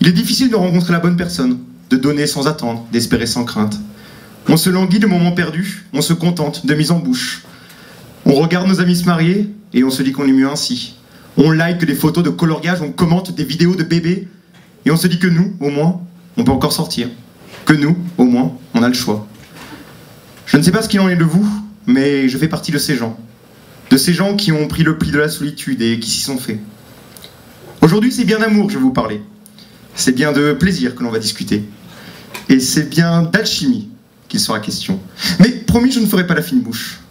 Il est difficile de rencontrer la bonne personne, de donner sans attendre, d'espérer sans crainte. On se languit de moments perdus, on se contente de mise en bouche. On regarde nos amis se marier et on se dit qu'on est mieux ainsi. On like des photos de coloriage, on commente des vidéos de bébés et on se dit que nous, au moins, on peut encore sortir. Que nous, au moins, on a le choix. Je ne sais pas ce qu'il en est de vous, mais je fais partie de ces gens. De ces gens qui ont pris le pli de la solitude et qui s'y sont faits. Aujourd'hui, c'est bien d'amour que je vais vous parler. C'est bien de plaisir que l'on va discuter. Et c'est bien d'alchimie qu'il sera question. Mais promis, je ne ferai pas la fine bouche.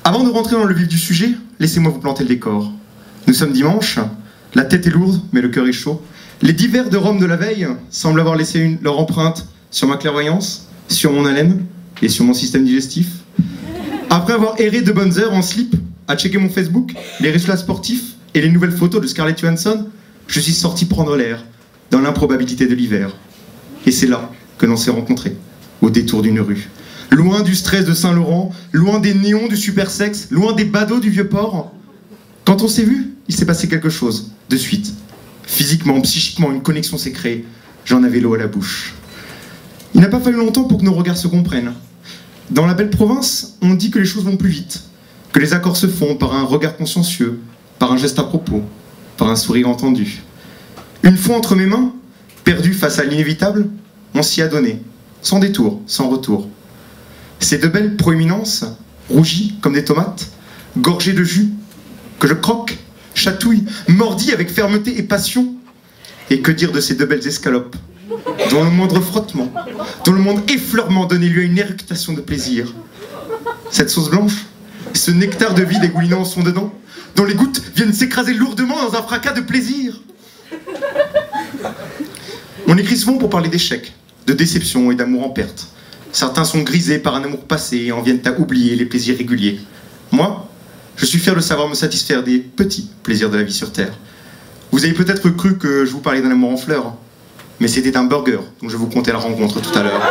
Avant de rentrer dans le vif du sujet, laissez-moi vous planter le décor. Nous sommes dimanche, la tête est lourde, mais le cœur est chaud. Les divers de Rome de la veille semblent avoir laissé leur empreinte sur ma clairvoyance, sur mon haleine et sur mon système digestif. Après avoir erré de bonnes heures en slip, à checker mon Facebook, les résultats sportifs et les nouvelles photos de Scarlett Johansson, je suis sorti prendre l'air dans l'improbabilité de l'hiver. Et c'est là que l'on s'est rencontrés, au détour d'une rue. Loin du stress de Saint-Laurent, loin des néons du super-sexe, loin des badauds du Vieux-Port. Quand on s'est vu, il s'est passé quelque chose, de suite. Physiquement, psychiquement, une connexion s'est créée. J'en avais l'eau à la bouche. Il n'a pas fallu longtemps pour que nos regards se comprennent. Dans la belle province, on dit que les choses vont plus vite, que les accords se font par un regard consciencieux, par un geste à propos, par un sourire entendu. Une fois entre mes mains, perdu face à l'inévitable, on s'y a donné, sans détour, sans retour. Ces deux belles proéminences, rougies comme des tomates, gorgées de jus, que je croque, chatouille, mordis avec fermeté et passion. Et que dire de ces deux belles escalopes, dont le moindre frottement, dont le moindre effleurement donnait lieu à une éructation de plaisir. Cette sauce blanche, ce nectar de vie dégoulinant au son dedans, dont les gouttes viennent s'écraser lourdement dans un fracas de plaisir. On écrit souvent pour parler d'échecs, de déception et d'amour en perte. Certains sont grisés par un amour passé et en viennent à oublier les plaisirs réguliers. Moi, je suis fier de savoir me satisfaire des petits plaisirs de la vie sur Terre. Vous avez peut-être cru que je vous parlais d'un amour en fleurs, mais c'était un burger dont je vous contais la rencontre tout à l'heure.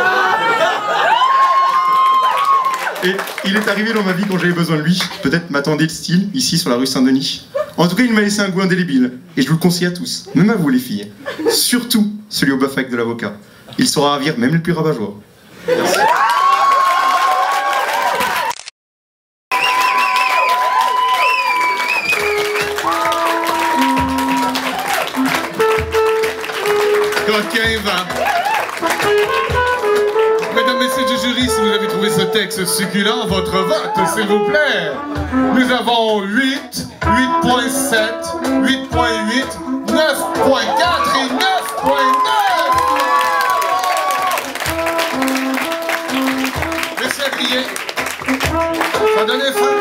Et il est arrivé dans ma vie quand j'avais besoin de lui. Peut-être m'attendait-il ici sur la rue Saint-Denis. En tout cas, il m'a laissé un goût indélébile. Et je vous le conseille à tous, même à vous les filles. Surtout celui au bœuf avec de l'avocat. Il saura ravir même les plus rabat-joie. Merci. Coquin va. Mesdames, messieurs du jury, si vous avez trouvé ce texte succulent, votre vote, s'il vous plaît. Nous avons 8, 8.7, 8.8, 9.4 et 9.9. Monsieur Adrien, ça donnait faim.